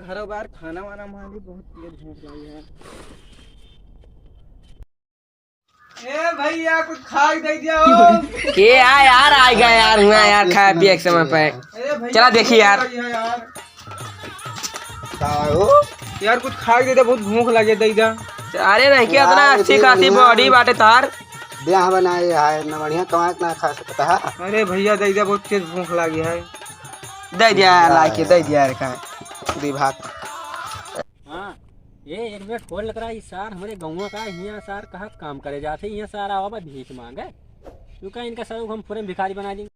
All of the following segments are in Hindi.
हर बार खाना वाना मांगी, बहुत तेज भूख लगी है। ए भैया कुछ खा दे दिया हो। के यार आएगा यार हुआ यार खाए पिए के समय पे। चला देखिए यार। यार कुछ खा दे, बहुत भूख लगे दे दा। अरे नहीं क्या इतना अच्छी खासी बॉडी बाटे तार ब्याह बनाए है ना, बढ़िया कमा के ना खा सकता है। अरे भैया दे दा, बहुत तेज भूख लगी है। दे दिया ला के दे दिया यार खाए दी भात। हाँ ये एक मिनट फोन लग रहा है सार हमारे गाँव का यहाँ सार कहाँ काम करे जाते यहाँ सारा आवा भीख मांगे क्यों कहा इनका सर हम पूरे भिखारी बना देंगे।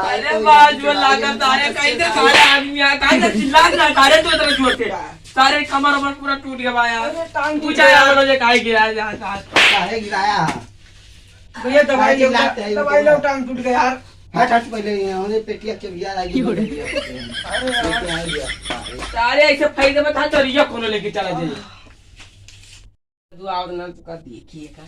अरे बाजू लागत है कहीं से सारे आदमी आ कहीं से चिल्ला रहा सारे तो इधर छोड़ते सारे कमर वमर पूरा टूट गया यार। पूछा यार मुझे काहे गिराया जहां काहे गिराया भैया दवाई लो, टांग टूट गया यार। हट हट पहले हमने पेटिया के बिया लगी। सारे ऐसे फायदे में था तो रिया कोनो लेके चला जाए तू आओ ना तो का देखिए का।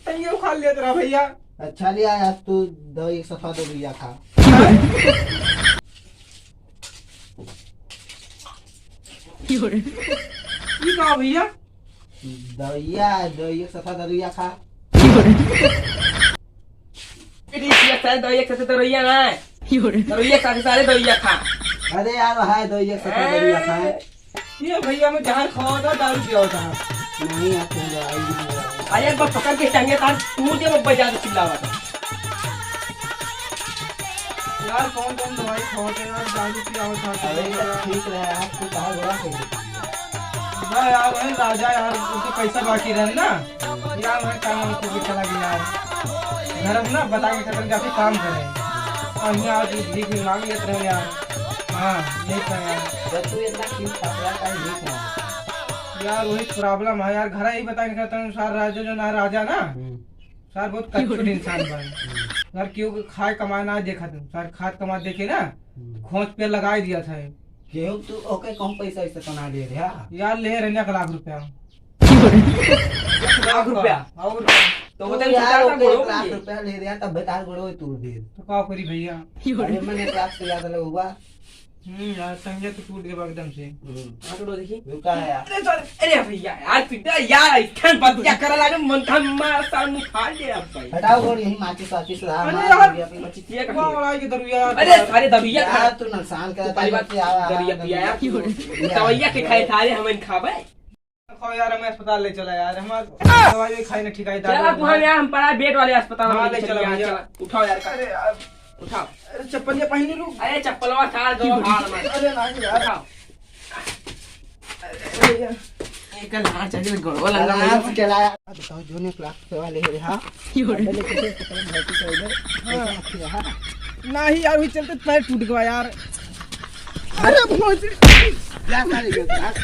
तंगे खा लिया तेरा भैया। अच्छा लिया आज तू दवाई सफा दो बिया खा। ये कहा भैया दवाई सफा दवाई खा। रिया सारे दवाई से तो रिया ना दवाई का सारे दवाई खा। अरे यार है दवाई सफा दवाई खा। ये भैया मैं जहर खावा था, दारू पिया था। नहीं यार तू दवाई अरे बस पकड़ के टांगे तार टूट के बजा के चिल्लावा था यार। कौन कौन दवाई खावा था यार, दारू पिया था। अरे ठीक रहा है आपको कहा बुरा कर ना यार, वही राजा यार उसके पैसा बाकी रहे ना यार, मैं काम को भी चला गया यार। घर में ना बता के खत्म जाके काम करे और यहाँ आज भीख मांग लेते रहे यार। हाँ यही था यार। तू इतना क्यों पकड़ा का नहीं था यार वही प्रॉब्लम है यार। घर ही बता नहीं करता सार राजा जो ना राजा ना सार बहुत कच्चुट इंसान बन यार। क्यों खाए कमाए ना देखा तुम सार खाद कमा देखे ना खोज पे लगा दिया था केहू तू ओके कम पैसा ऐसे कमा दे रहा यार। ले रहे एक लाख रुपया। लाख रुपया और तो वो यार ओके 1 लाख रुपया ले रहा तब बता गुड़ो तू दे तो क्या करी भैया। अरे मैंने क्लास से याद लगा यार संजय तो टूट गया एकदम से। आटो देखी रुका है यार। अरे भैया यार पिटा यार इथन बात क्या करा लागे मन था मार साल मुंह फाड़ दे अब भाई। हटाओ गोड़ यही माची साची से अरे यार चिचिया का कहाँ लड़ाई के दरुया यार। अरे दबिया खा यार तू नुकसान कर दरिया पिया यार दवाइया के खाए थारे हमन खाबे। खाओ यार, हमें अस्पताल ले चला यार। हमारा दवाई खाई ना ठीक है। चला तू हम यार हम पड़ा बेड वाले अस्पताल में ले चला भैया। उठाओ यार अरे यार उठाओ। अरे चप्पल ये पहन लूं। अरे चप्पलवा काट दो हाल में। अरे नहीं यार। उठाओ अरे यार एक लार चाहिए गोड़वा लगा आराम से चलाया। बताओ जो ने क्लास से वाले है हां नहीं यार वही चलते पैर टूट गया यार। अरे पहुंच क्या सारे गया क्लास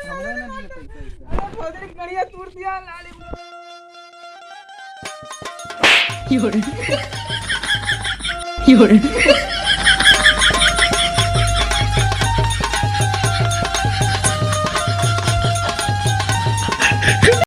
हमरे ना दिए पैसा। अरे भोजरी कड़िया टूट दिया लाली। You're